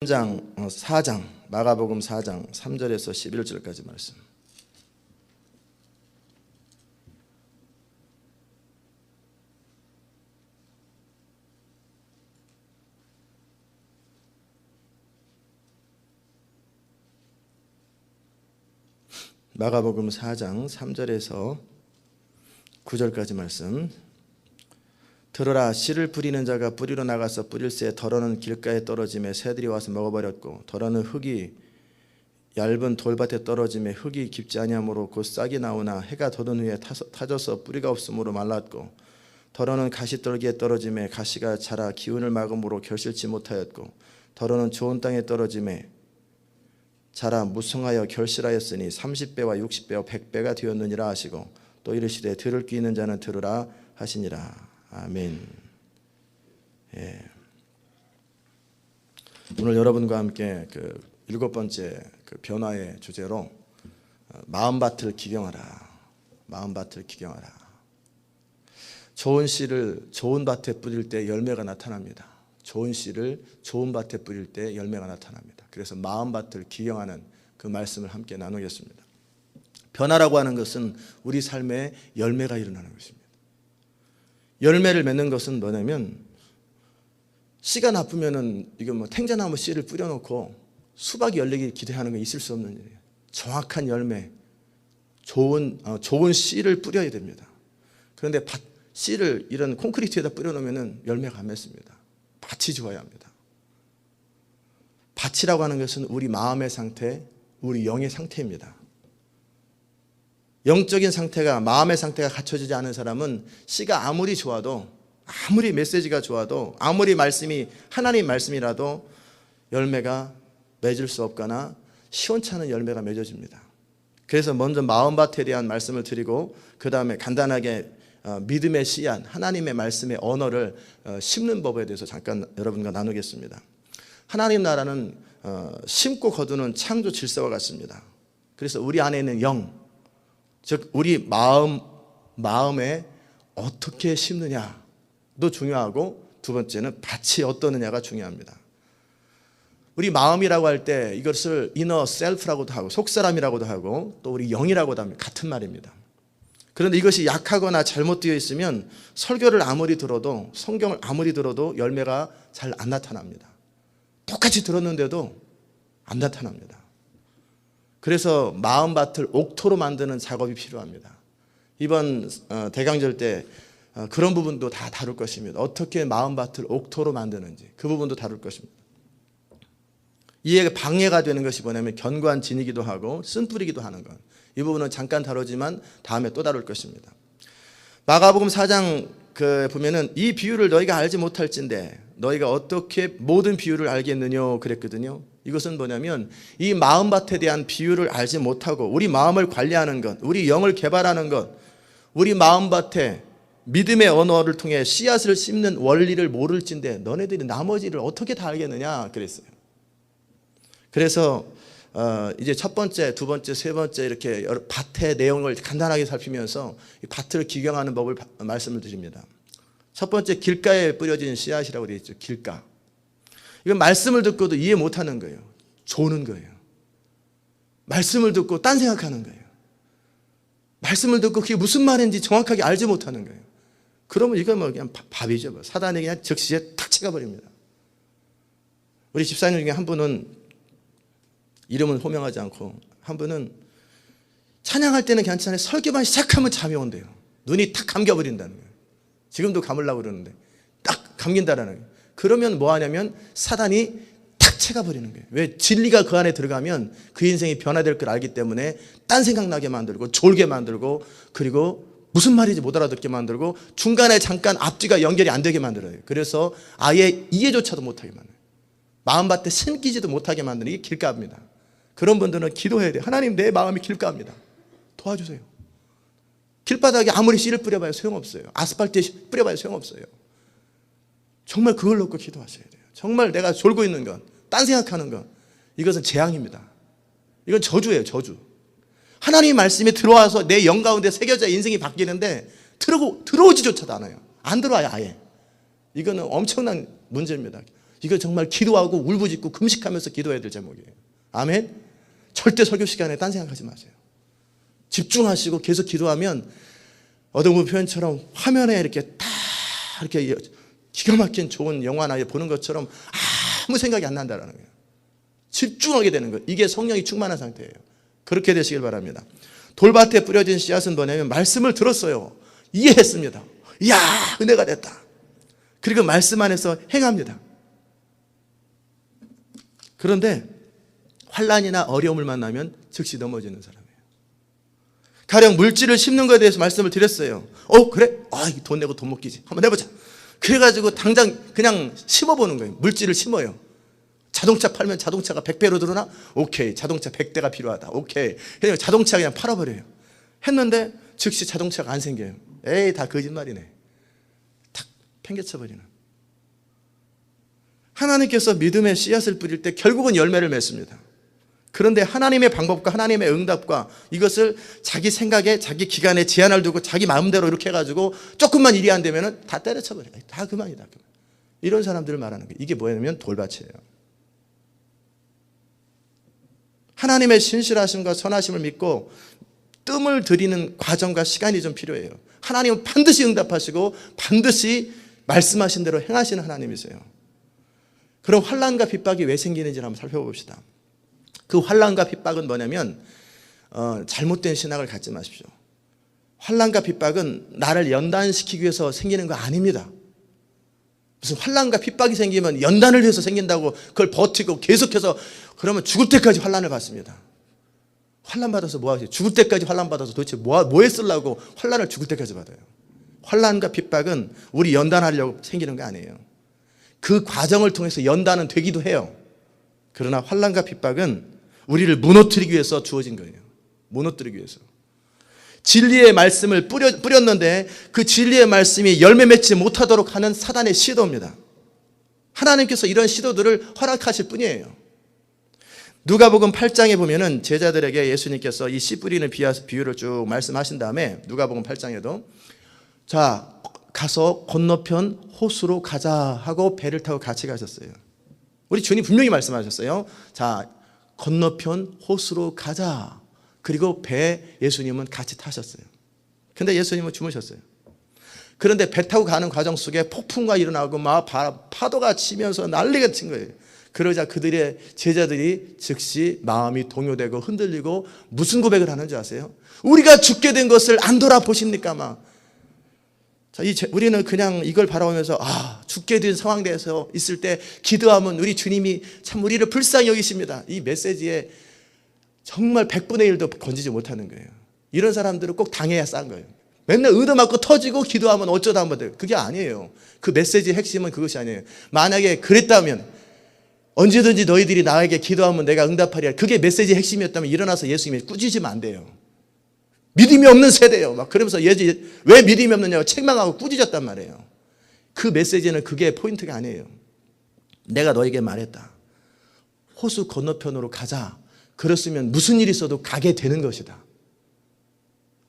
4장 마가복음 4장 3절에서 11절까지 말씀. 마가복음 4장 3절에서 9절까지 말씀. 들으라, 씨를 뿌리는 자가 뿌리로 나가서 뿌릴새 덜어는 길가에 떨어짐에 새들이 와서 먹어버렸고, 덜어는 흙이 얇은 돌밭에 떨어짐에 흙이 깊지 아니하므로 곧 싹이 나오나 해가 돋은 후에 타져서 뿌리가 없으므로 말랐고, 덜어는 가시떨기에 떨어짐에 가시가 자라 기운을 막음으로 결실치 못하였고, 덜어는 좋은 땅에 떨어짐에 자라 무성하여 결실하였으니 30배와 60배와 100배가 되었느니라 하시고, 또 이르시되 들을 귀 있는 자는 들으라 하시니라. 아멘. 예. 오늘 여러분과 함께 그 7번째 그 변화의 주제로 마음밭을 기경하라. 마음밭을 기경하라. 좋은 씨를 좋은 밭에 뿌릴 때 열매가 나타납니다. 좋은 씨를 좋은 밭에 뿌릴 때 열매가 나타납니다. 그래서 마음밭을 기경하는 그 말씀을 함께 나누겠습니다. 변화라고 하는 것은 우리 삶에 열매가 일어나는 것입니다. 열매를 맺는 것은 뭐냐면, 씨가 나쁘면은 이거 뭐 탱자나무 씨를 뿌려놓고 수박이 열리기 기대하는 건 있을 수 없는 일이에요. 정확한 열매, 좋은 씨를 뿌려야 됩니다. 그런데 씨를 이런 콘크리트에다 뿌려놓으면은 열매가 안 맺습니다. 밭이 좋아야 합니다. 밭이라고 하는 것은 우리 마음의 상태, 우리 영의 상태입니다. 영적인 상태가, 마음의 상태가 갖춰지지 않은 사람은 씨가 아무리 좋아도, 아무리 메시지가 좋아도, 아무리 말씀이 하나님 말씀이라도 열매가 맺을 수 없거나 시원찮은 열매가 맺어집니다. 그래서 먼저 마음밭에 대한 말씀을 드리고, 그 다음에 간단하게 믿음의 씨앗, 하나님의 말씀의 언어를 심는 법에 대해서 잠깐 여러분과 나누겠습니다. 하나님 나라는 심고 거두는 창조 질서와 같습니다. 그래서 우리 안에 있는 영, 즉 우리 마음에 어떻게 심느냐도 중요하고, 두 번째는 밭이 어떠느냐가 중요합니다. 우리 마음이라고 할 때 이것을 이너 셀프라고도 하고 속사람이라고도 하고 또 우리 영이라고도 합니다. 같은 말입니다. 그런데 이것이 약하거나 잘못되어 있으면 설교를 아무리 들어도, 성경을 아무리 들어도 열매가 잘 안 나타납니다. 똑같이 들었는데도 안 나타납니다. 그래서 마음밭을 옥토로 만드는 작업이 필요합니다. 이번 대강절 때 그런 부분도 다 다룰 것입니다. 어떻게 마음밭을 옥토로 만드는지 그 부분도 다룰 것입니다. 이에 방해가 되는 것이 뭐냐면 견고한 진이기도 하고 쓴뿌리기도 하는 것. 이 부분은 잠깐 다루지만 다음에 또 다룰 것입니다. 마가복음 4장 보면은 이 비유를 너희가 알지 못할진대 너희가 어떻게 모든 비유를 알겠느냐 그랬거든요. 이것은 뭐냐면 이 마음밭에 대한 비유를 알지 못하고 우리 마음을 관리하는 것, 우리 영을 개발하는 것, 우리 마음밭에 믿음의 언어를 통해 씨앗을 심는 원리를 모를진대 너네들이 나머지를 어떻게 다 알겠느냐 그랬어요. 그래서 이제 첫 번째, 두 번째, 세 번째 이렇게 밭의 내용을 간단하게 살피면서 이 밭을 기경하는 법을 말씀을 드립니다. 첫 번째, 길가에 뿌려진 씨앗이라고 되어 있죠. 길가. 이건 말씀을 듣고도 이해 못하는 거예요. 조는 거예요. 말씀을 듣고 딴 생각하는 거예요. 말씀을 듣고 그게 무슨 말인지 정확하게 알지 못하는 거예요. 그러면 이건 뭐 그냥 밥이죠. 뭐. 사단이 그냥 즉시에 탁 쳐가버립니다. 우리 집사님 중에 한 분은 이름은 호명하지 않고, 한 분은 찬양할 때는 괜찮아요. 설교만 시작하면 잠이 온대요. 눈이 탁 감겨버린다는 거예요. 지금도 감으려고 그러는데 딱 감긴다라는 거예요. 그러면 뭐 하냐면 사단이 탁 채가버리는 거예요. 왜? 진리가 그 안에 들어가면 그 인생이 변화될 걸 알기 때문에 딴 생각나게 만들고 졸게 만들고, 그리고 무슨 말인지 못 알아듣게 만들고, 중간에 잠깐 앞뒤가 연결이 안 되게 만들어요. 그래서 아예 이해조차도 못하게 만들어요. 마음밭에 심기지도 못하게 만드는 게 길가입니다. 그런 분들은 기도해야 돼요. 하나님, 내 마음이 길가입니다. 도와주세요. 길바닥에 아무리 씨를 뿌려봐야 소용없어요. 아스팔트에 뿌려봐야 소용없어요. 정말 그걸 놓고 기도하셔야 돼요. 정말 내가 졸고 있는 건, 딴 생각하는 건, 이것은 재앙입니다. 이건 저주예요, 저주. 하나님의 말씀이 들어와서 내 영 가운데 새겨져 인생이 바뀌는데 들어오지조차도 않아요. 안 들어와요, 아예. 이거는 엄청난 문제입니다. 이거 정말 기도하고 울부짖고 금식하면서 기도해야 될 제목이에요. 아멘. 절대 설교 시간에 딴 생각하지 마세요. 집중하시고 계속 기도하면 어둠의 표현처럼 화면에 이렇게 딱 이렇게 기가 막힌 좋은 영화나 보는 것처럼 아무 생각이 안 난다는 거예요. 집중하게 되는 거예요. 이게 성령이 충만한 상태예요. 그렇게 되시길 바랍니다. 돌밭에 뿌려진 씨앗은 뭐냐면 말씀을 들었어요. 이해했습니다. 이야, 은혜가 됐다. 그리고 말씀 안에서 행합니다. 그런데 환난이나 어려움을 만나면 즉시 넘어지는 사람이에요. 가령 물질을 심는 것에 대해서 말씀을 드렸어요. 그래? 돈 내고 돈 못 끼지. 한번 해보자. 그래가지고 당장 그냥 심어보는 거예요. 물질을 심어요. 자동차 팔면 자동차가 100배로 들어나? 오케이. 자동차 100대가 필요하다. 오케이. 그냥 자동차 그냥 팔아버려요. 했는데 즉시 자동차가 안 생겨요. 에이, 다 거짓말이네. 탁 팽개쳐버리는. 하나님께서 믿음의 씨앗을 뿌릴 때 결국은 열매를 맺습니다. 그런데 하나님의 방법과 하나님의 응답과 이것을 자기 생각에 자기 기간에 제한을 두고 자기 마음대로 이렇게 해가지고 조금만 일이 안 되면 다 때려쳐버려요. 다 그만이다. 그만. 이런 사람들을 말하는 거예요. 이게 뭐냐면 돌밭이에요. 하나님의 신실하심과 선하심을 믿고 뜸을 들이는 과정과 시간이 좀 필요해요. 하나님은 반드시 응답하시고 반드시 말씀하신 대로 행하시는 하나님이세요. 그럼 환난과 핍박이 왜 생기는지 한번 살펴봅시다. 그 환난과 핍박은 뭐냐면 잘못된 신학을 갖지 마십시오. 환난과 핍박은 나를 연단시키기 위해서 생기는 거 아닙니다. 무슨 환난과 핍박이 생기면 연단을 위해서 생긴다고 그걸 버티고 계속해서 그러면 죽을 때까지 환난을 받습니다. 환난 받아서 뭐 하세요? 죽을 때까지 환난 받아서 도대체 뭐에 쓰려고 환난을 죽을 때까지 받아요? 환난과 핍박은 우리 연단하려고 생기는 거 아니에요. 그 과정을 통해서 연단은 되기도 해요. 그러나 환난과 핍박은 우리를 무너뜨리기 위해서 주어진 거예요. 무너뜨리기 위해서. 진리의 말씀을 뿌렸는데 그 진리의 말씀이 열매 맺지 못하도록 하는 사단의 시도입니다. 하나님께서 이런 시도들을 허락하실 뿐이에요. 누가복음 8장에 보면은 제자들에게 예수님께서 이 씨 뿌리는 비유를 쭉 말씀하신 다음에 누가복음 8장에도 자, 가서 건너편 호수로 가자 하고 배를 타고 같이 가셨어요. 우리 주님 분명히 말씀하셨어요. 자, 건너편 호수로 가자. 그리고 배 예수님은 같이 타셨어요. 근데 예수님은 주무셨어요. 그런데 배 타고 가는 과정 속에 폭풍과 일어나고 막 파도가 치면서 난리가 친 거예요. 그러자 그들의 제자들이 즉시 마음이 동요되고 흔들리고 무슨 고백을 하는 줄 아세요? 우리가 죽게 된 것을 안 돌아보십니까? 막. 자, 우리는 그냥 이걸 바라보면서 죽게 된 상황에서 있을 때 기도하면 우리 주님이 참 우리를 불쌍히 여기십니다. 이 메시지에 정말 100분의 1도 건지지 못하는 거예요. 이런 사람들은 꼭 당해야 싼 거예요. 맨날 얻어맞고 터지고 기도하면 어쩌다 한번 돼요. 그게 아니에요. 그 메시지의 핵심은 그것이 아니에요. 만약에 그랬다면 언제든지 너희들이 나에게 기도하면 내가 응답하리라. 그게 메시지의 핵심이었다면 일어나서 예수님이 꾸짖으면 안 돼요. 믿음이 없는 세대예요. 막 그러면서 왜 믿음이 없느냐고 책망하고 꾸짖었단 말이에요. 그 메시지는 그게 포인트가 아니에요. 내가 너에게 말했다. 호수 건너편으로 가자. 그랬으면 무슨 일이 있어도 가게 되는 것이다.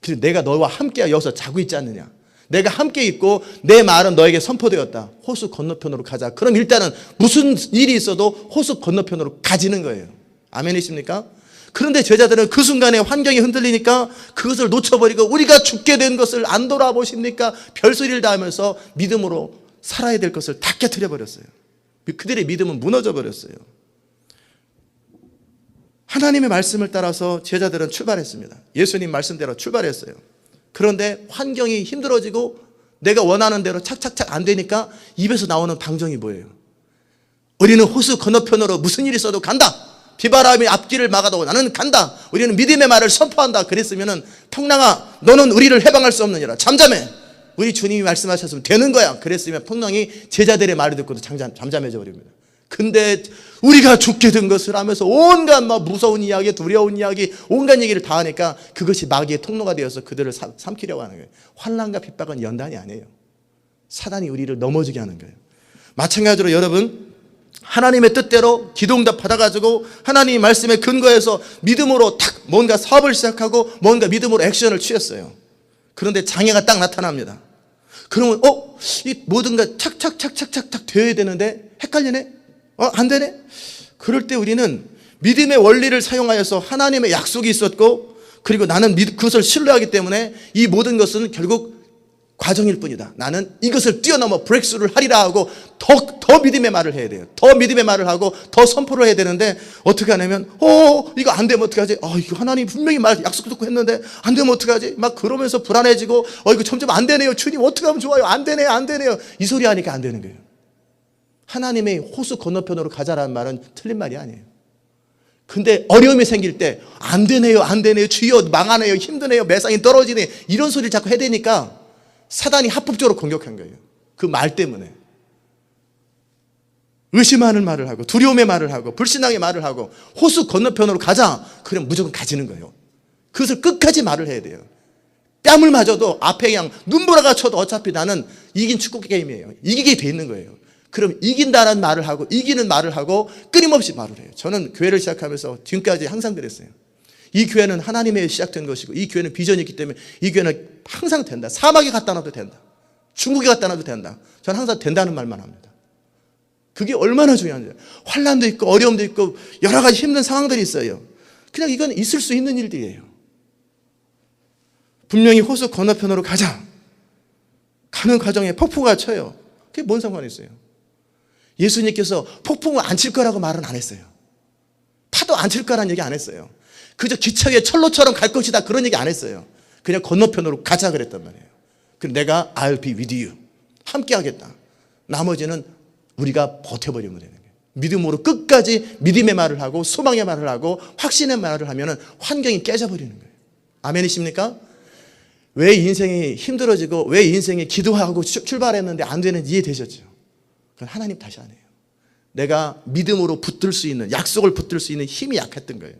그리고 내가 너와 함께 여기서 자고 있지 않느냐. 내가 함께 있고 내 말은 너에게 선포되었다. 호수 건너편으로 가자. 그럼 일단은 무슨 일이 있어도 호수 건너편으로 가지는 거예요. 아멘이십니까? 그런데 제자들은 그 순간에 환경이 흔들리니까 그것을 놓쳐버리고 우리가 죽게 된 것을 안 돌아보십니까? 별소리를 다 하면서 믿음으로 살아야 될 것을 다 깨트려 버렸어요. 그들의 믿음은 무너져 버렸어요. 하나님의 말씀을 따라서 제자들은 출발했습니다. 예수님 말씀대로 출발했어요. 그런데 환경이 힘들어지고 내가 원하는 대로 착착착 안 되니까 입에서 나오는 방정이 뭐예요? 우리는 호수 건너편으로 무슨 일이 있어도 간다. 비바람이 앞길을 막아도 나는 간다. 우리는 믿음의 말을 선포한다. 그랬으면은 풍랑아 너는 우리를 해방할 수 없느니라. 잠잠해. 우리 주님이 말씀하셨으면 되는 거야. 그랬으면 풍랑이 제자들의 말을 듣고도 잠잠해져 버립니다. 근데 우리가 죽게 된 것을 하면서 온갖 막 무서운 이야기, 두려운 이야기, 온갖 얘기를 다 하니까 그것이 마귀의 통로가 되어서 그들을 삼키려고 하는 거예요. 환난과 핍박은 연단이 아니에요. 사단이 우리를 넘어지게 하는 거예요. 마찬가지로 여러분 하나님의 뜻대로 기도응답 받아가지고 하나님의 말씀에 근거해서 믿음으로 탁 뭔가 사업을 시작하고 뭔가 믿음으로 액션을 취했어요. 그런데 장애가 딱 나타납니다. 그러면 이 모든 게 착착착착착착 되어야 되는데 헷갈리네? 안 되네? 그럴 때 우리는 믿음의 원리를 사용하여서 하나님의 약속이 있었고, 그리고 나는 그것을 신뢰하기 때문에 이 모든 것은 결국 과정일 뿐이다. 나는 이것을 뛰어넘어 브렉스루를 하리라 하고 더 믿음의 말을 해야 돼요. 더 믿음의 말을 하고 더 선포를 해야 되는데, 어떻게 하냐면 이거 안 되면 어떡하지? 이거 하나님 분명히 약속 듣고 했는데 안 되면 어떡하지? 막 그러면서 불안해지고 이거 점점 안 되네요. 주님 어떻게 하면 좋아요? 안 되네요. 이 소리 하니까 안 되는 거예요. 하나님의 호수 건너편으로 가자라는 말은 틀린 말이 아니에요. 근데 어려움이 생길 때 안 되네요. 주여 망하네요. 힘드네요. 매상이 떨어지네. 이런 소리를 자꾸 해대니까 사단이 합법적으로 공격한 거예요. 그 말 때문에. 의심하는 말을 하고 두려움의 말을 하고 불신앙의 말을 하고 호수 건너편으로 가자. 그럼 무조건 가지는 거예요. 그것을 끝까지 말을 해야 돼요. 뺨을 맞아도 앞에 그냥 눈보라가 쳐도 어차피 나는 이긴 축구 게임이에요. 이기게 돼 있는 거예요. 그럼 이긴다는 말을 하고 이기는 말을 하고 끊임없이 말을 해요. 저는 교회를 시작하면서 지금까지 항상 그랬어요. 이 교회는 하나님의 시작된 것이고 이 교회는 비전이 있기 때문에 이 교회는 항상 된다. 사막에 갖다 놔도 된다. 중국에 갖다 놔도 된다. 저는 항상 된다는 말만 합니다. 그게 얼마나 중요한지. 환난도 있고 어려움도 있고 여러 가지 힘든 상황들이 있어요. 그냥 이건 있을 수 있는 일들이에요. 분명히 호수 건너편으로 가자. 가는 과정에 폭풍우가 쳐요. 그게 뭔 상관이 있어요? 예수님께서 폭풍우 안 칠 거라고 말은 안 했어요. 파도 안 칠 거라는 얘기 안 했어요. 그저 기차 위에 철로처럼 갈 것이다 그런 얘기 안 했어요. 그냥 건너편으로 가자 그랬단 말이에요. 그럼 내가 I'll be with you. 함께 하겠다. 나머지는 우리가 버텨버리면 되는 거예요. 믿음으로 끝까지 믿음의 말을 하고 소망의 말을 하고 확신의 말을 하면 환경이 깨져버리는 거예요. 아멘이십니까? 왜 인생이 힘들어지고 왜 인생이 기도하고 출발했는데 안 되는지 이해되셨죠? 그건 하나님 탓이 아니에요. 내가 믿음으로 붙들 수 있는, 약속을 붙들 수 있는 힘이 약했던 거예요.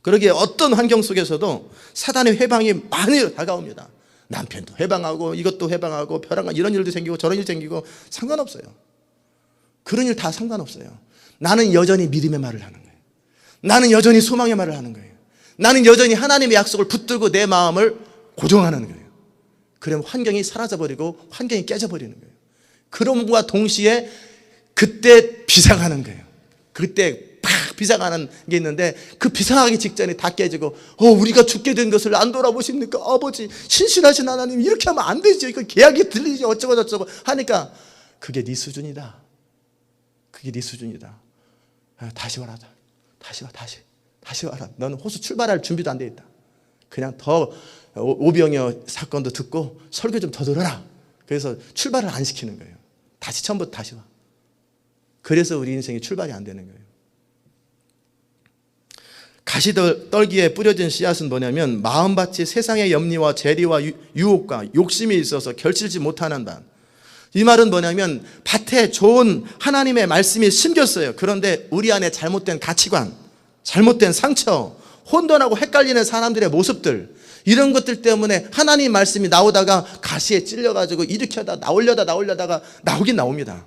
그러기에 어떤 환경 속에서도 사단의 회방이 많이 다가옵니다. 남편도 회방하고 이것도 회방하고 벼랑간 이런 일도 생기고 저런 일 생기고 상관없어요. 그런 일 다 상관없어요. 나는 여전히 믿음의 말을 하는 거예요. 나는 여전히 소망의 말을 하는 거예요. 나는 여전히 하나님의 약속을 붙들고 내 마음을 고정하는 거예요. 그러면 환경이 사라져버리고 환경이 깨져버리는 거예요. 그럼과 동시에 그때 비상하는 거예요. 그때 팍 비상하는 게 있는데 그 비상하기 직전에 다 깨지고 우리가 죽게 된 것을 안 돌아보십니까? 아버지 신실하신 하나님 이렇게 하면 안 되죠. 이거 계약이 들리지 어쩌고 저쩌고 하니까 그게 네 수준이다. 그게 네 수준이다. 다시 와라. 다시 와라. 너는 호수 출발할 준비도 안 돼 있다. 그냥 더 오병이어 사건도 듣고 설교 좀 더 들어라. 그래서 출발을 안 시키는 거예요. 다시 처음부터 다시 와. 그래서 우리 인생이 출발이 안 되는 거예요. 가시떨기에 뿌려진 씨앗은 뭐냐면 마음밭이 세상의 염려와 재리와 유혹과 욕심이 있어서 결실지 못하는다. 이 말은 뭐냐면 밭에 좋은 하나님의 말씀이 심겼어요. 그런데 우리 안에 잘못된 가치관, 잘못된 상처, 혼돈하고 헷갈리는 사람들의 모습들, 이런 것들 때문에 하나님 말씀이 나오다가 가시에 찔려가지고 이렇게 하다 나오려다가 나오긴 나옵니다.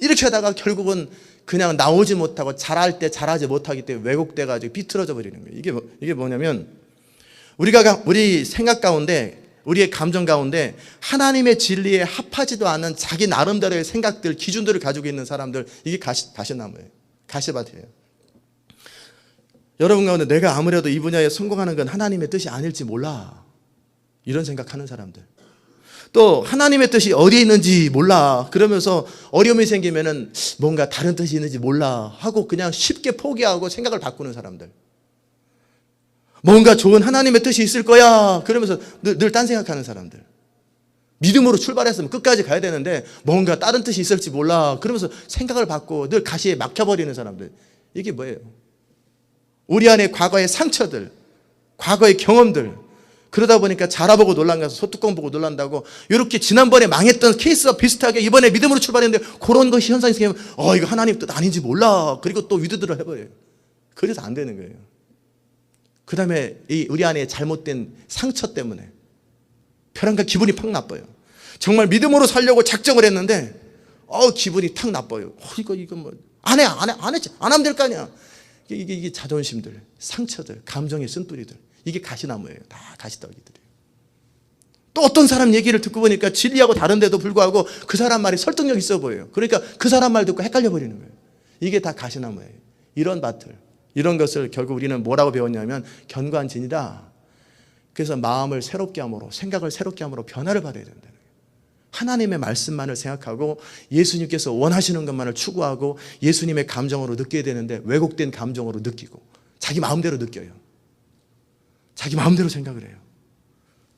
이렇게 하다가 결국은 그냥 나오지 못하고 잘할 때 잘하지 못하기 때문에 왜곡돼가지고 비틀어져 버리는 거예요. 이게 뭐냐면 우리 생각 가운데 우리의 감정 가운데 하나님의 진리에 합하지도 않은 자기 나름대로의 생각들, 기준들을 가지고 있는 사람들, 이게 가시나무예요. 가시밭이에요. 여러분 가운데 내가 아무래도 이 분야에 성공하는 건 하나님의 뜻이 아닐지 몰라. 이런 생각하는 사람들. 또 하나님의 뜻이 어디에 있는지 몰라. 그러면서 어려움이 생기면은 뭔가 다른 뜻이 있는지 몰라 하고 그냥 쉽게 포기하고 생각을 바꾸는 사람들. 뭔가 좋은 하나님의 뜻이 있을 거야. 그러면서 늘 딴 생각하는 사람들. 믿음으로 출발했으면 끝까지 가야 되는데 뭔가 다른 뜻이 있을지 몰라. 그러면서 생각을 바꾸고 늘 가시에 막혀버리는 사람들. 이게 뭐예요? 우리 안에 과거의 상처들, 과거의 경험들, 그러다 보니까 자라보고 놀란 가서 소뚜껑 보고 놀란다고 이렇게 지난번에 망했던 케이스와 비슷하게 이번에 믿음으로 출발했는데 그런 것이 현상이 생기면 이거 하나님 뜻 아닌지 몰라. 그리고 또 위드들을 해버려요. 그래서 안 되는 거예요. 그 다음에 우리 안에 잘못된 상처 때문에 벼랑과 기분이 팍 나빠요. 정말 믿음으로 살려고 작정을 했는데 기분이 탁 나빠요. 이거 뭐 안 했지. 안 하면 될 거 아니야. 이게 자존심들, 상처들, 감정의 쓴뿌리들, 이게 가시나무예요. 다 가시떨기들이에요. 또 어떤 사람 얘기를 듣고 보니까 진리하고 다른데도 불구하고 그 사람 말이 설득력 있어 보여요. 그러니까 그 사람 말 듣고 헷갈려 버리는 거예요. 이게 다 가시나무예요. 이런 밭을, 이런 것을 결국 우리는 뭐라고 배웠냐면 견관진이다. 그래서 마음을 새롭게 함으로, 생각을 새롭게 함으로 변화를 받아야 된다는 거예요. 하나님의 말씀만을 생각하고 예수님께서 원하시는 것만을 추구하고 예수님의 감정으로 느껴야 되는데 왜곡된 감정으로 느끼고 자기 마음대로 느껴요. 자기 마음대로 생각을 해요.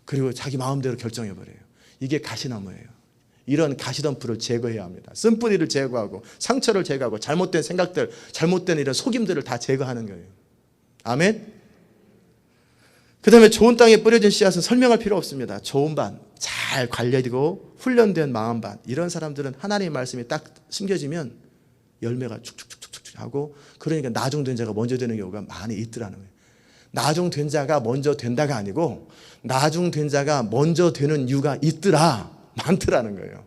그리고 자기 마음대로 결정해버려요. 이게 가시나무예요. 이런 가시덤불을 제거해야 합니다. 쓴뿌리를 제거하고 상처를 제거하고 잘못된 생각들, 잘못된 이런 속임들을 다 제거하는 거예요. 아멘? 그 다음에 좋은 땅에 뿌려진 씨앗은 설명할 필요 없습니다. 좋은 밭, 잘 관리되고 훈련된 마음밭, 이런 사람들은 하나님의 말씀이 딱 심겨지면 열매가 축축축축축 하고, 그러니까 나중된 자가 먼저 되는 경우가 많이 있더라는 거예요. 나중된 자가 먼저 된다가 아니고 나중된 자가 먼저 되는 이유가 있더라, 많더라는 거예요.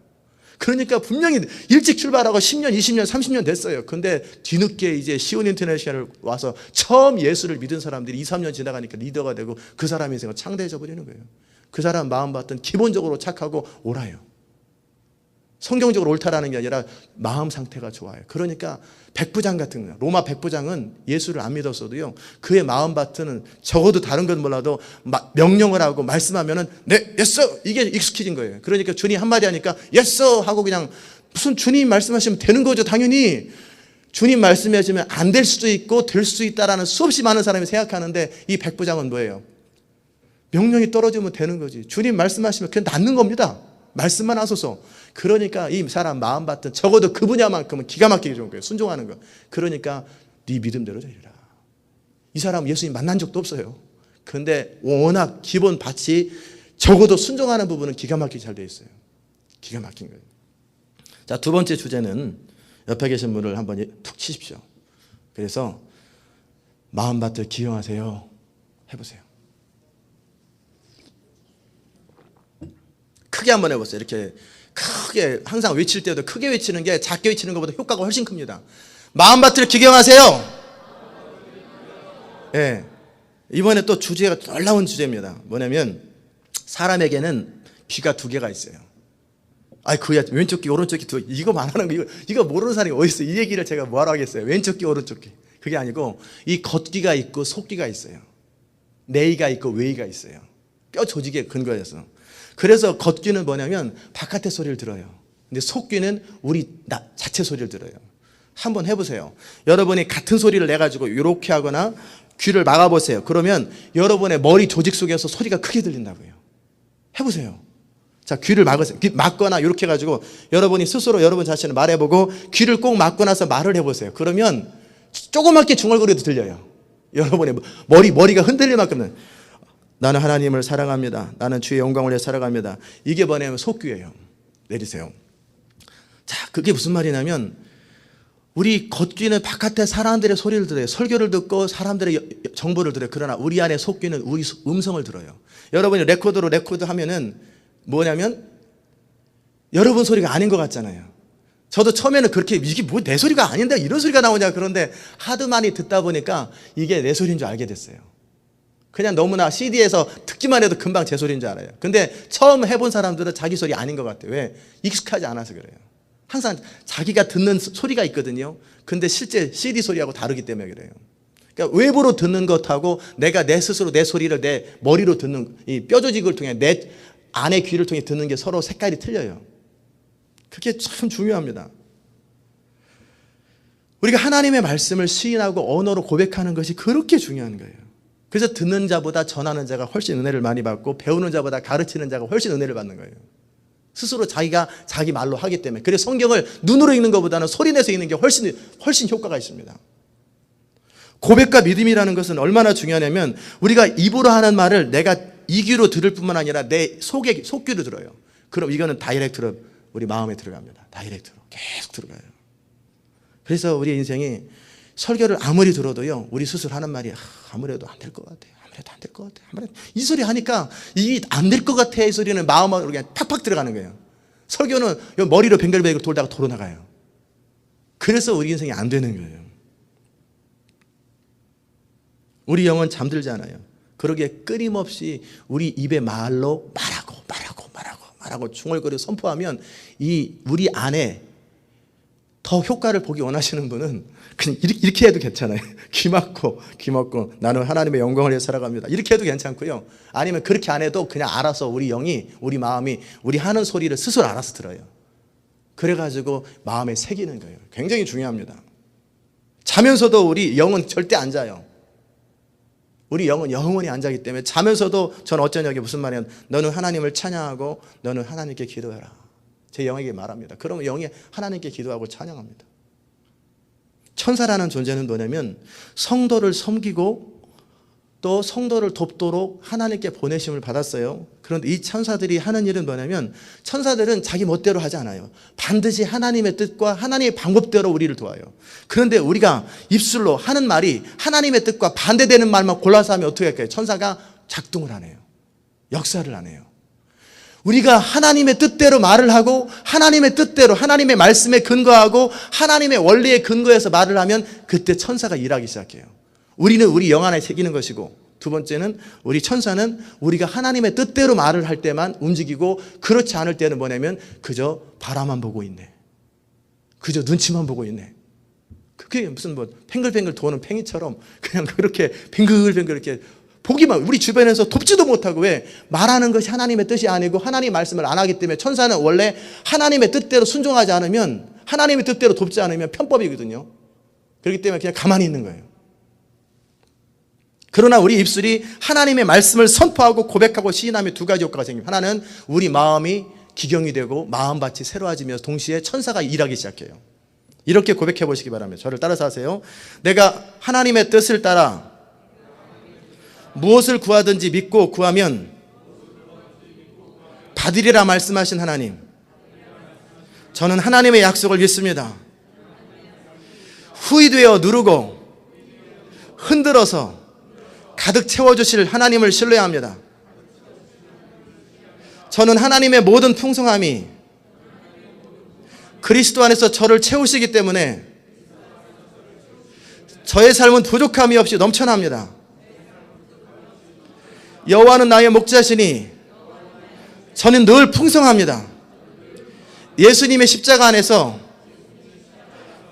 그러니까 분명히 일찍 출발하고 10년, 20년, 30년 됐어요. 근데 뒤늦게 이제 시온 인터내셔널을 와서 처음 예수를 믿은 사람들이 2, 3년 지나가니까 리더가 되고 그 사람의 인생은 창대해져 버리는 거예요. 그 사람 마음밭은 기본적으로 착하고 옳아요. 성경적으로 옳다라는 게 아니라 마음 상태가 좋아요. 그러니까 백부장 같은 거예요. 로마 백부장은 예수를 안 믿었어도요, 그의 마음밭은 적어도 다른 건 몰라도 명령을 하고 말씀하면은 네, 예스! 이게 익숙해진 거예요. 그러니까 주님 한마디 하니까 예스! 하고 그냥 무슨 주님 말씀하시면 되는 거죠. 당연히 주님 말씀하시면 안 될 수도 있고 될 수 있다라는 수없이 많은 사람이 생각하는데 이 백부장은 뭐예요? 명령이 떨어지면 되는 거지. 주님 말씀하시면 그냥 낫는 겁니다. 말씀만 하소서. 그러니까 이 사람 마음밭은 적어도 그 분야만큼은 기가 막히게 좋은 거예요. 순종하는 거. 그러니까 네 믿음대로 되리라. 이 사람은 예수님 만난 적도 없어요. 그런데 워낙 기본 밭이 적어도 순종하는 부분은 기가 막히게 잘 돼 있어요. 기가 막힌 거예요. 자, 두 번째 주제는 옆에 계신 분을 한번 툭 치십시오. 그래서 마음밭을 기용하세요. 해보세요. 크게 한번 해보세요. 이렇게 크게, 항상 외칠 때도 크게 외치는 게 작게 외치는 것보다 효과가 훨씬 큽니다. 마음밭을 기경하세요. 예. 이번에 또 주제가 놀라운 주제입니다. 뭐냐면 사람에게는 귀가 두 개가 있어요. 그야 왼쪽 귀 오른쪽 귀 이거 말하는 거 이거 모르는 사람이 어디 있어? 이 얘기를 제가 뭐하러 하겠어요? 왼쪽 귀 오른쪽 귀. 그게 아니고 이 겉귀가 있고 속귀가 있어요. 내의가 있고 외의가 있어요. 뼈 조직에 근거해서. 그래서 겉귀는 뭐냐면 바깥의 소리를 들어요. 근데 속귀는 우리 자체 소리를 들어요. 한번 해보세요. 여러분이 같은 소리를 내가지고 이렇게 하거나 귀를 막아보세요. 그러면 여러분의 머리 조직 속에서 소리가 크게 들린다고요. 해보세요. 자, 귀를 막으세요. 막거나 이렇게 해가지고 여러분이 스스로 여러분 자신을 말해보고 귀를 꼭 막고 나서 말을 해보세요. 그러면 조그맣게 중얼거려도 들려요. 여러분의 머리가 흔들릴 만큼은 나는 하나님을 사랑합니다. 나는 주의 영광을 위해 살아갑니다. 이게 뭐냐면 속귀예요. 내리세요. 자, 그게 무슨 말이냐면 우리 겉귀는 바깥에 사람들의 소리를 들어요. 설교를 듣고 사람들의 정보를 들어요. 그러나 우리 안에 속귀는 우리 음성을 들어요. 여러분이 레코드로 레코드하면은 뭐냐면 여러분 소리가 아닌 것 같잖아요. 저도 처음에는 그렇게 이게 뭐 내 소리가 아닌데 이런 소리가 나오냐, 그런데 하도 많이 듣다 보니까 이게 내 소리인 줄 알게 됐어요. 그냥 너무나 CD에서 듣기만 해도 금방 제 소리인 줄 알아요. 근데 처음 해본 사람들은 자기 소리 아닌 것 같아요. 왜? 익숙하지 않아서 그래요. 항상 자기가 듣는 소리가 있거든요. 근데 실제 CD 소리하고 다르기 때문에 그래요. 그러니까 외부로 듣는 것하고 내가 내 스스로 내 소리를 내 머리로 듣는 이 뼈조직을 통해 내 안의 귀를 통해 듣는 게 서로 색깔이 틀려요. 그게 참 중요합니다. 우리가 하나님의 말씀을 시인하고 언어로 고백하는 것이 그렇게 중요한 거예요. 그래서 듣는 자보다 전하는 자가 훨씬 은혜를 많이 받고 배우는 자보다 가르치는 자가 훨씬 은혜를 받는 거예요. 스스로 자기가 자기 말로 하기 때문에. 그래서 성경을 눈으로 읽는 것보다는 소리내서 읽는 게 훨씬 효과가 있습니다. 고백과 믿음이라는 것은 얼마나 중요하냐면 우리가 입으로 하는 말을 내가 이귀로 들을 뿐만 아니라 내 속귀로 들어요. 그럼 이거는 다이렉트로 우리 마음에 들어갑니다. 다이렉트로 계속 들어가요. 그래서 우리 인생이 설교를 아무리 들어도요, 우리 스스로 하는 말이 아무래도 안 될 것 같아. 아무래도 안 될 것 같아. 아무래도 이 소리 하니까 이 안 될 것 같아 이 소리는 마음으로 그냥 팍팍 들어가는 거예요. 설교는 머리로 뱅글뱅글 돌다가 도로 나가요. 그래서 우리 인생이 안 되는 거예요. 우리 영은 잠들지 않아요. 그러기에 끊임없이 우리 입의 말로 말하고 말하고 중얼거리고 선포하면 이 우리 안에 더 효과를 보기 원하시는 분은 그냥 이렇게 해도 괜찮아요. 귀 막고 나는 하나님의 영광을 위해 살아갑니다. 이렇게 해도 괜찮고요. 아니면 그렇게 안 해도 그냥 알아서 우리 영이, 우리 마음이 우리 하는 소리를 스스로 알아서 들어요. 그래가지고 마음에 새기는 거예요. 굉장히 중요합니다. 자면서도 우리 영은 절대 안 자요. 우리 영은 영원히 안 자기 때문에 자면서도 전 어쩌냐고 무슨 말이냐면 너는 하나님을 찬양하고 너는 하나님께 기도해라. 제 영에게 말합니다. 그러면 영이 하나님께 기도하고 찬양합니다. 천사라는 존재는 뭐냐면 성도를 섬기고 또 성도를 돕도록 하나님께 보내심을 받았어요. 그런데 이 천사들이 하는 일은 뭐냐면 천사들은 자기 멋대로 하지 않아요. 반드시 하나님의 뜻과 하나님의 방법대로 우리를 도와요. 그런데 우리가 입술로 하는 말이 하나님의 뜻과 반대되는 말만 골라서 하면 어떻게 할까요? 천사가 작동을 안 해요. 역사를 안 해요. 우리가 하나님의 뜻대로 말을 하고 하나님의 뜻대로 하나님의 말씀에 근거하고 하나님의 원리에 근거해서 말을 하면 그때 천사가 일하기 시작해요. 우리는 우리 영 안에 새기는 것이고 두 번째는 우리 천사는 우리가 하나님의 뜻대로 말을 할 때만 움직이고 그렇지 않을 때는 뭐냐면 그저 바라만 보고 있네. 그저 눈치만 보고 있네. 그게 무슨 뭐 팽글팽글 도는 팽이처럼 그냥 그렇게 뱅글뱅글 이렇게 보기만 우리 주변에서 돕지도 못하고 왜 말하는 것이 하나님의 뜻이 아니고 하나님 말씀을 안 하기 때문에 천사는 원래 하나님의 뜻대로 순종하지 않으면 하나님의 뜻대로 돕지 않으면 편법이거든요. 그렇기 때문에 그냥 가만히 있는 거예요. 그러나 우리 입술이 하나님의 말씀을 선포하고 고백하고 시인하면 두 가지 효과가 생깁니다. 하나는 우리 마음이 기경이 되고 마음밭이 새로워지면서 동시에 천사가 일하기 시작해요. 이렇게 고백해 보시기 바랍니다. 저를 따라서 하세요. 내가 하나님의 뜻을 따라 무엇을 구하든지 믿고 구하면 받으리라 말씀하신 하나님. 저는 하나님의 약속을 믿습니다. 후이되어 누르고 흔들어서 가득 채워주실 하나님을 신뢰합니다. 저는 하나님의 모든 풍성함이 그리스도 안에서 저를 채우시기 때문에 저의 삶은 부족함이 없이 넘쳐납니다. 여호와는 나의 목자시니 저는 늘 풍성합니다. 예수님의 십자가 안에서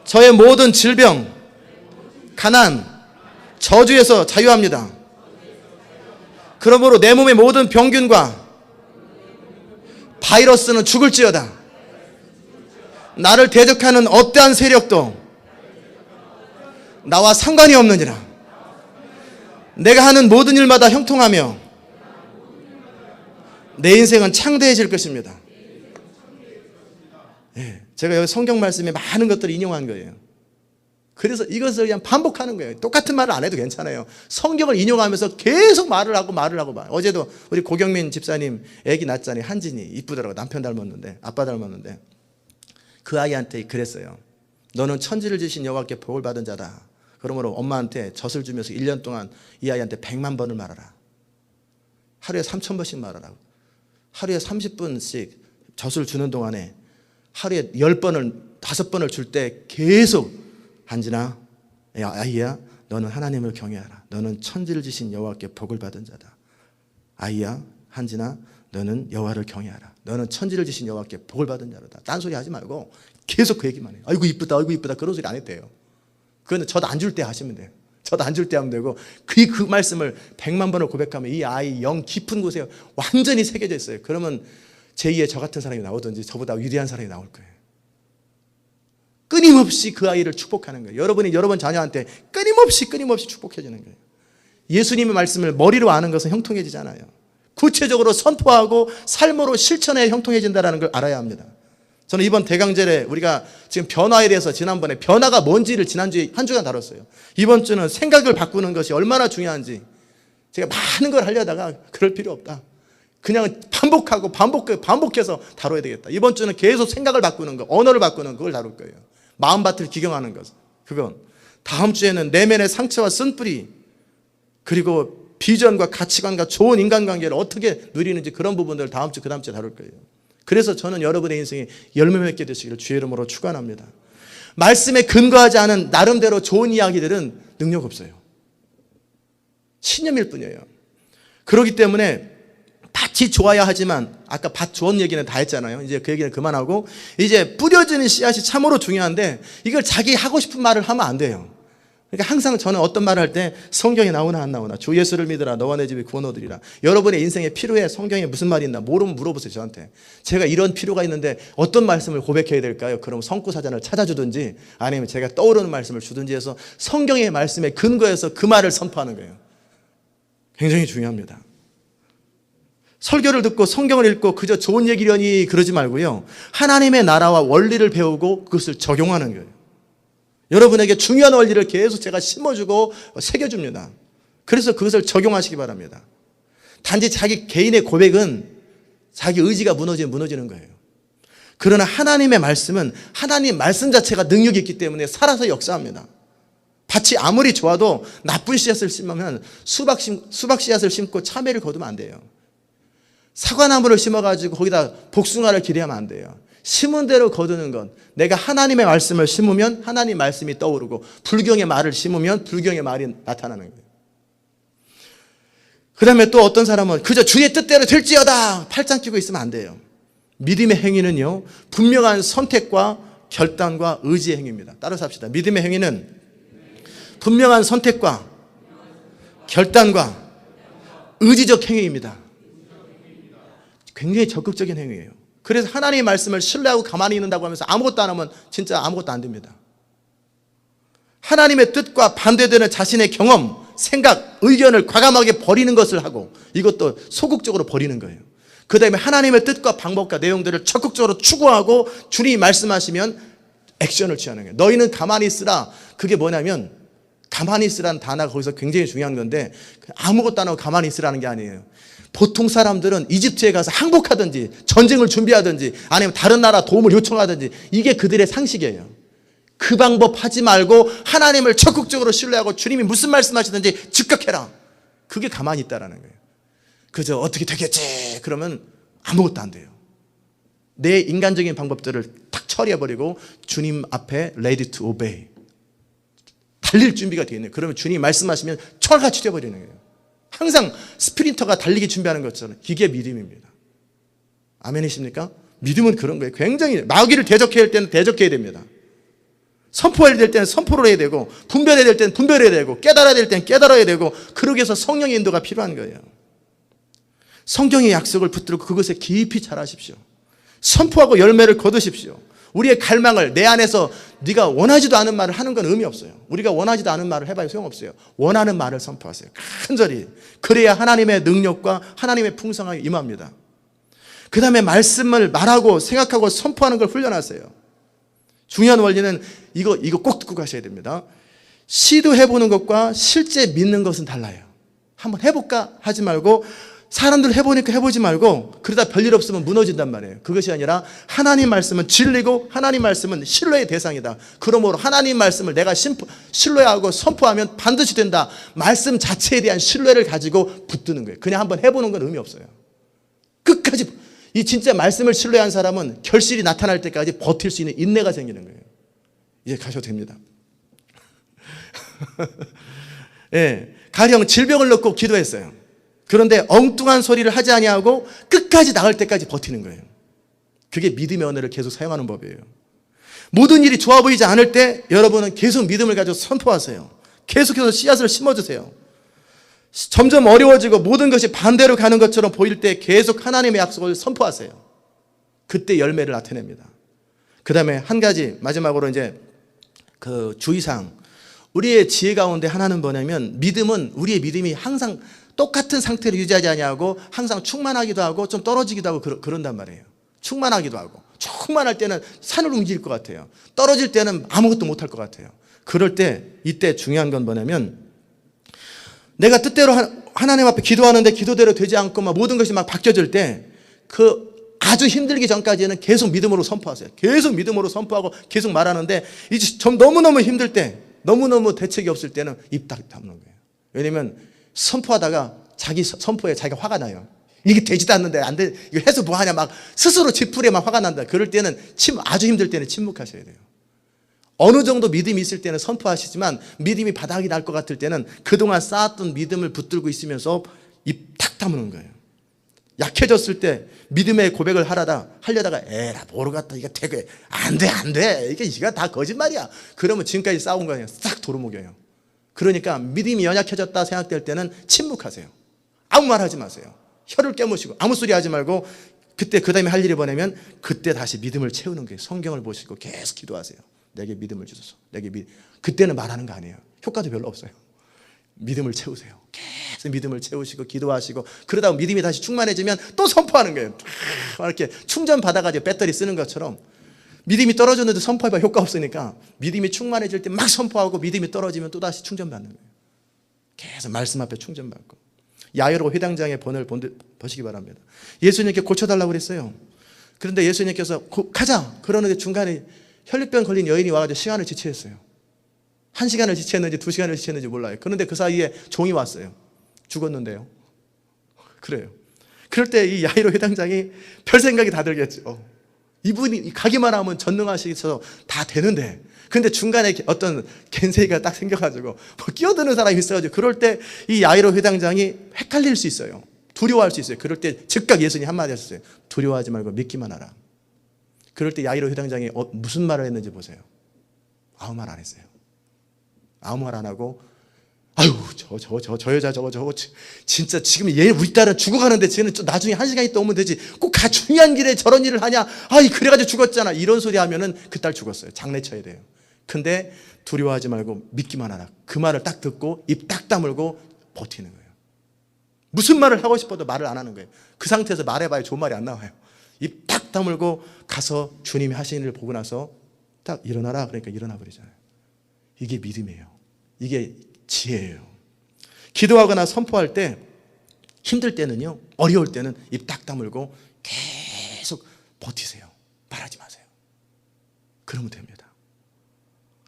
저의 모든 질병, 가난, 저주에서 자유합니다. 그러므로 내 몸의 모든 병균과 바이러스는 죽을지어다. 나를 대적하는 어떠한 세력도 나와 상관이 없느니라. 내가 하는 모든 일마다 형통하며 내 인생은 창대해질 것입니다. 제가 여기 성경 말씀에 많은 것들을 인용한 거예요. 그래서 이것을 그냥 반복하는 거예요. 똑같은 말을 안 해도 괜찮아요. 성경을 인용하면서 계속 말을 하고. 어제도 우리 고경민 집사님 애기 낳았잖아요. 한진이 이쁘더라고. 남편 닮았는데 아빠 닮았는데 그 아이한테 그랬어요. 너는 천지를 지신 여호와께 복을 받은 자다. 그러므로 엄마한테 젖을 주면서 1년 동안 이 아이한테 100만 번을 말하라. 하루에 3,000번씩 말하라. 하루에 30분씩 젖을 주는 동안에 하루에 10번을 5번을 줄 때 계속 한진아, 야, 아이야, 너는 하나님을 경외하라. 너는 천지를 지신 여호와께 복을 받은 자다. 아이야, 한진아, 너는 여호와를 경외하라. 너는 천지를 지신 여호와께 복을 받은 자다. 딴소리 하지 말고 계속 그 얘기만 해요. 아이고 이쁘다, 아이고 이쁘다. 그런 소리 안 해도 돼요. 그건 젖 안 줄 때 하시면 돼요. 젖 안 줄 때 하면 되고 그 말씀을 100만 번을 고백하면 이 아이 영 깊은 곳에 완전히 새겨져 있어요. 그러면 제2의 저 같은 사람이 나오든지 저보다 위대한 사람이 나올 거예요. 끊임없이 그 아이를 축복하는 거예요. 여러분이 여러분 자녀한테 끊임없이 축복해주는 거예요. 예수님의 말씀을 머리로 아는 것은 형통해지잖아요. 구체적으로 선포하고 삶으로 실천해 형통해진다는 걸 알아야 합니다. 저는 이번 대강절에 우리가 지금 변화에 대해서 지난번에 변화가 뭔지를 지난주에 한 주간 다뤘어요. 이번 주는 생각을 바꾸는 것이 얼마나 중요한지 제가 많은 걸 하려다가 그럴 필요 없다. 그냥 반복해서 다뤄야 되겠다. 이번 주는 계속 생각을 바꾸는 거, 언어를 바꾸는 그걸 다룰 거예요. 마음밭을 기경하는 것. 그건 다음 주에는 내면의 상처와 쓴뿌리 그리고 비전과 가치관과 좋은 인간관계를 어떻게 누리는지 그런 부분들을 다음 주 그 다음 주에 다룰 거예요. 그래서 저는 여러분의 인생에 열매 맺게 되시기를 주의 이름으로 축원합니다. 말씀에 근거하지 않은 나름대로 좋은 이야기들은 능력 없어요. 신념일 뿐이에요. 그렇기 때문에 다 밭이 좋아야 하지만 아까 밭 좋은 얘기는 다 했잖아요. 이제 그 얘기는 그만하고 이제 뿌려지는 씨앗이 참으로 중요한데 이걸 자기 하고 싶은 말을 하면 안 돼요. 그러니까 항상 저는 어떤 말을 할 때 성경에 나오나 안 나오나 주 예수를 믿으라 너와 내 집이 구원 얻으리라. 여러분의 인생에 필요해 성경에 무슨 말이 있나 모르면 물어보세요 저한테. 제가 이런 필요가 있는데 어떤 말씀을 고백해야 될까요? 그럼 성구사전을 찾아주든지 아니면 제가 떠오르는 말씀을 주든지 해서 성경의 말씀에 근거해서 그 말을 선포하는 거예요. 굉장히 중요합니다. 설교를 듣고 성경을 읽고 그저 좋은 얘기려니 그러지 말고요. 하나님의 나라와 원리를 배우고 그것을 적용하는 거예요. 여러분에게 중요한 원리를 계속 제가 심어주고 새겨줍니다. 그래서 그것을 적용하시기 바랍니다. 단지 자기 개인의 고백은 자기 의지가 무너지는 거예요. 그러나 하나님의 말씀은 하나님 말씀 자체가 능력이 있기 때문에 살아서 역사합니다. 밭이 아무리 좋아도 나쁜 씨앗을 심으면 수박 씨앗을 심고 참외를 거두면 안 돼요. 사과나무를 심어가지고 거기다 복숭아를 기대하면 안 돼요. 심은 대로 거두는 건 내가 하나님의 말씀을 심으면 하나님 말씀이 떠오르고 불경의 말을 심으면 불경의 말이 나타나는 거예요. 그 다음에 또 어떤 사람은 그저 주의 뜻대로 될지어다 팔짱 끼고 있으면 안 돼요. 믿음의 행위는요 분명한 선택과 결단과 의지의 행위입니다. 따라서 합시다. 믿음의 행위는 분명한 선택과 결단과 의지적 행위입니다. 굉장히 적극적인 행위예요. 그래서 하나님의 말씀을 신뢰하고 가만히 있는다고 하면서 아무것도 안 하면 진짜 아무것도 안 됩니다. 하나님의 뜻과 반대되는 자신의 경험, 생각, 의견을 과감하게 버리는 것을 하고 이것도 소극적으로 버리는 거예요. 그 다음에 하나님의 뜻과 방법과 내용들을 적극적으로 추구하고 주님이 말씀하시면 액션을 취하는 거예요. 너희는 가만히 있으라. 그게 뭐냐면 가만히 있으라는 단어가 거기서 굉장히 중요한 건데 아무것도 안 하고 가만히 있으라는 게 아니에요. 보통 사람들은 이집트에 가서 항복하든지 전쟁을 준비하든지 아니면 다른 나라 도움을 요청하든지 이게 그들의 상식이에요. 그 방법 하지 말고 하나님을 적극적으로 신뢰하고 주님이 무슨 말씀하시든지 즉각해라. 그게 가만히 있다라는 거예요. 그저 어떻게 되겠지 그러면 아무것도 안 돼요. 내 인간적인 방법들을 탁 처리해버리고 주님 앞에 ready to obey 달릴 준비가 되어 있는 거예요. 그러면 주님이 말씀하시면 철같이 되어버리는 거예요. 항상 스프린터가 달리기 준비하는 것처럼 이게 믿음입니다. 아멘이십니까? 믿음은 그런 거예요. 굉장히 마귀를 대적해야 할 때는 대적해야 됩니다. 선포해야 될 때는 선포를 해야 되고 분별해야 될 때는 분별해야 되고 깨달아야 될 때는 깨달아야 되고 그러기 위해서 성령의 인도가 필요한 거예요. 성경의 약속을 붙들고 그것에 깊이 잘하십시오. 선포하고 열매를 거두십시오. 우리의 갈망을 내 안에서 네가 원하지도 않은 말을 하는 건 의미 없어요. 우리가 원하지도 않은 말을 해봐야 소용없어요. 원하는 말을 선포하세요. 간절히. 그래야 하나님의 능력과 하나님의 풍성함이 임합니다. 그 다음에 말씀을 말하고 생각하고 선포하는 걸 훈련하세요. 중요한 원리는 이거 꼭 듣고 가셔야 됩니다. 시도해보는 것과 실제 믿는 것은 달라요. 한번 해볼까 하지 말고 사람들 해보니까 해보지 말고 그러다 별일 없으면 무너진단 말이에요. 그것이 아니라 하나님 말씀은 진리고 하나님 말씀은 신뢰의 대상이다. 그러므로 하나님 말씀을 내가 신뢰하고 선포하면 반드시 된다. 말씀 자체에 대한 신뢰를 가지고 붙드는 거예요. 그냥 한번 해보는 건 의미 없어요. 끝까지 이 진짜 말씀을 신뢰한 사람은 결실이 나타날 때까지 버틸 수 있는 인내가 생기는 거예요. 이제 가셔도 됩니다. 예, 가령 질병을 넣고 기도했어요. 그런데 엉뚱한 소리를 하지 아니하고 끝까지 나을 때까지 버티는 거예요. 그게 믿음의 언어를 계속 사용하는 법이에요. 모든 일이 좋아 보이지 않을 때 여러분은 계속 믿음을 가지고 선포하세요. 계속해서 씨앗을 심어주세요. 점점 어려워지고 모든 것이 반대로 가는 것처럼 보일 때 계속 하나님의 약속을 선포하세요. 그때 열매를 나타냅니다. 그 다음에 한 가지 마지막으로 이제 그 주의사항. 우리의 지혜 가운데 하나는 뭐냐면 믿음은 우리의 믿음이 항상 똑같은 상태를 유지하지 아니하고 항상 충만하기도 하고 좀 떨어지기도 하고 그런단 말이에요. 충만하기도 하고 충만할 때는 산을 움직일 것 같아요. 떨어질 때는 아무것도 못할 것 같아요. 그럴 때 이때 중요한 건 뭐냐면 내가 뜻대로 하나님 앞에 기도하는데 기도대로 되지 않고 막 모든 것이 막 바뀌어질 때 그 아주 힘들기 전까지는 계속 믿음으로 선포하세요. 계속 믿음으로 선포하고 계속 말하는데 이제 좀 너무너무 힘들 때 너무너무 대책이 없을 때는 입 딱 다무는 거예요. 왜냐면 선포하다가 자기 선포에 자기가 화가 나요. 이게 되지도 않는데 안 돼. 이거 해서 뭐 하냐 막 스스로 지풀에 막 화가 난다. 그럴 때는 아주 힘들 때는 침묵하셔야 돼요. 어느 정도 믿음이 있을 때는 선포하시지만 믿음이 바닥이 날 것 같을 때는 그동안 쌓았던 믿음을 붙들고 있으면서 입 탁 다무는 거예요. 약해졌을 때 믿음의 고백을 하려다가 에라 모르겠다 이거 되게 안돼 이게 다 거짓말이야. 그러면 지금까지 싸운 거예요. 싹 도루묵여요. 그러니까 믿음이 연약해졌다 생각될 때는 침묵하세요. 아무 말 하지 마세요. 혀를 깨무시고 아무 소리 하지 말고 그때 그 다음에 할 일이 뭐냐면 그때 다시 믿음을 채우는 거예요. 성경을 보시고 계속 기도하세요. 내게 믿음을 주소서. 그때는 말하는 거 아니에요. 효과도 별로 없어요. 믿음을 채우세요. 계속 믿음을 채우시고 기도하시고 그러다가 믿음이 다시 충만해지면 또 선포하는 거예요. 이렇게 충전 받아가지고 배터리 쓰는 것처럼 믿음이 떨어졌는데 선포해봐 효과 없으니까 믿음이 충만해질 때 막 선포하고 믿음이 떨어지면 또 다시 충전받는 거예요. 계속 말씀 앞에 충전받고. 야이로 회당장의 본을 보시기 바랍니다. 예수님께 고쳐달라고 그랬어요. 그런데 예수님께서 가자 그러는데 중간에 혈류병 걸린 여인이 와가지고 시간을 지체했어요. 1시간을 지체했는지 2시간을 지체했는지 몰라요. 그런데 그 사이에 종이 왔어요. 죽었는데요. 그래요. 그럴 때 이 야이로 회당장이 별 생각이 다 들겠죠. 이분이 가기만 하면 전능하시서 다 되는데 근데 중간에 어떤 겐세이가 딱 생겨가지고 뭐 끼어드는 사람이 있어가지고 그럴 때 이 야이로 회당장이 헷갈릴 수 있어요. 두려워할 수 있어요. 그럴 때 즉각 예수님 한마디 하셨어요. 두려워하지 말고 믿기만 하라. 그럴 때 야이로 회당장이 무슨 말을 했는지 보세요. 아무 말 안 했어요. 아무 말 안 하고 아유 저 여자 저거 진짜 지금 얘 우리 딸은 죽어가는데 쟤는 나중에 1시간 있다 오면 되지 꼭 중요한 길에 저런 일을 하냐 아이 그래가지고 죽었잖아 이런 소리 하면은 그 딸 죽었어요. 장례 쳐야 돼요. 근데 두려워하지 말고 믿기만 하라. 그 말을 딱 듣고 입 딱 다물고 버티는 거예요. 무슨 말을 하고 싶어도 말을 안 하는 거예요. 그 상태에서 말해봐야 좋은 말이 안 나와요. 입 딱 다물고 가서 주님이 하시는 일을 보고 나서 딱 일어나라 그러니까 일어나 버리잖아요. 이게 믿음이에요. 이게 지혜예요. 기도하거나 선포할 때 힘들 때는요, 어려울 때는 입 딱 다물고 계속 버티세요. 말하지 마세요. 그러면 됩니다.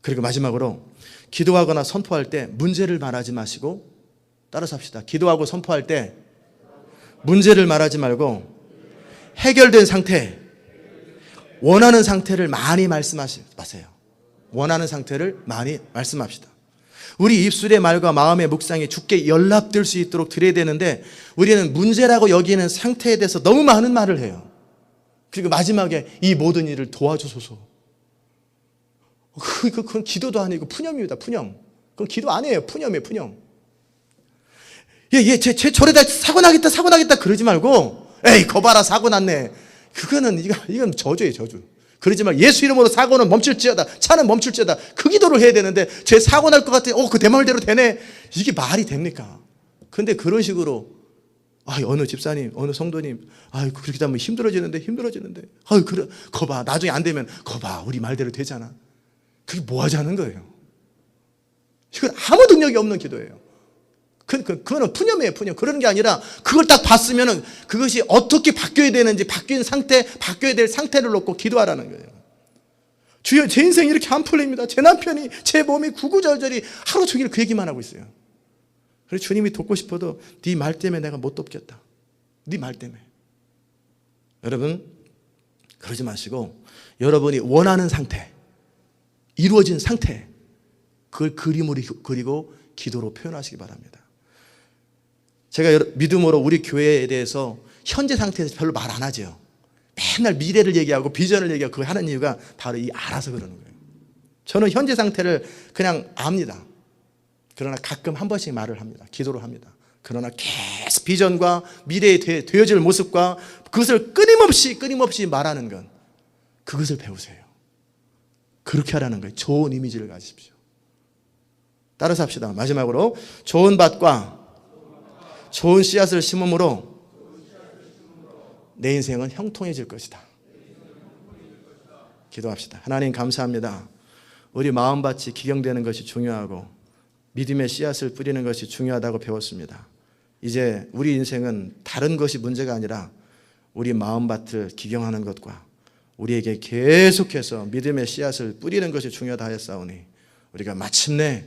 그리고 마지막으로 기도하거나 선포할 때 문제를 말하지 마시고 따라서 합시다. 기도하고 선포할 때 문제를 말하지 말고 해결된 상태, 원하는 상태를 많이 말씀하세요. 원하는 상태를 많이 말씀합시다. 우리 입술의 말과 마음의 묵상이 주께 연락될 수 있도록 드려야 되는데 우리는 문제라고 여기는 상태에 대해서 너무 많은 말을 해요. 그리고 마지막에 이 모든 일을 도와주소서. 그건 기도도 아니고 푸념입니다. 푸념. 그건 기도 아니에요. 푸념이에요. 푸념. 쟤 저러다 사고 나겠다 그러지 말고 에이 거봐라 사고 났네. 이건 저주예요. 저주. 그러지 말고 예수 이름으로 사고는 멈출지어다. 차는 멈출지어다. 그 기도를 해야 되는데 쟤 사고 날 것 같아. 그 내 말대로 되네. 이게 말이 됩니까? 근데 그런 식으로 어느 집사님, 어느 성도님, 그렇게 되면 힘들어지는데. 그래, 거봐. 나중에 안 되면 거봐. 우리 말대로 되잖아. 그게 뭐 하자는 거예요? 이건 아무 능력이 없는 기도예요. 그거는 푸념이에요, 푸념. 그런 게 아니라 그걸 딱 봤으면은 그것이 어떻게 바뀌어야 되는지 바뀌어야 될 상태를 놓고 기도하라는 거예요. 주여, 제 인생이 이렇게 안 풀립니다. 제 남편이, 제 몸이 구구절절이 하루 종일 그 얘기만 하고 있어요. 그래서 주님이 돕고 싶어도 네 말 때문에 내가 못 돕겠다. 네 말 때문에. 여러분, 그러지 마시고 여러분이 원하는 상태, 이루어진 상태, 그걸 그림으로 그리고 기도로 표현하시기 바랍니다. 제가 믿음으로 우리 교회에 대해서 현재 상태에서 별로 말 안 하죠. 맨날 미래를 얘기하고 비전을 얘기하고 그거 하는 이유가 바로 알아서 그러는 거예요. 저는 현재 상태를 그냥 압니다. 그러나 가끔 한 번씩 말을 합니다. 기도를 합니다. 그러나 계속 비전과 미래에 되어질 모습과 그것을 끊임없이 말하는 건 그것을 배우세요. 그렇게 하라는 거예요. 좋은 이미지를 가지십시오. 따라서 합시다. 마지막으로 좋은 밭과 좋은 씨앗을 심음으로 내 인생은 형통해질 것이다. 기도합시다. 하나님 감사합니다. 우리 마음밭이 기경되는 것이 중요하고 믿음의 씨앗을 뿌리는 것이 중요하다고 배웠습니다. 이제 우리 인생은 다른 것이 문제가 아니라 우리 마음밭을 기경하는 것과 우리에게 계속해서 믿음의 씨앗을 뿌리는 것이 중요하다 하였사오니 우리가 마침내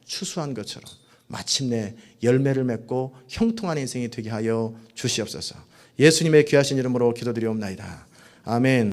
추수한 것처럼 마침내 열매를 맺고 형통한 인생이 되게 하여 주시옵소서. 예수님의 귀하신 이름으로 기도드리옵나이다. 아멘.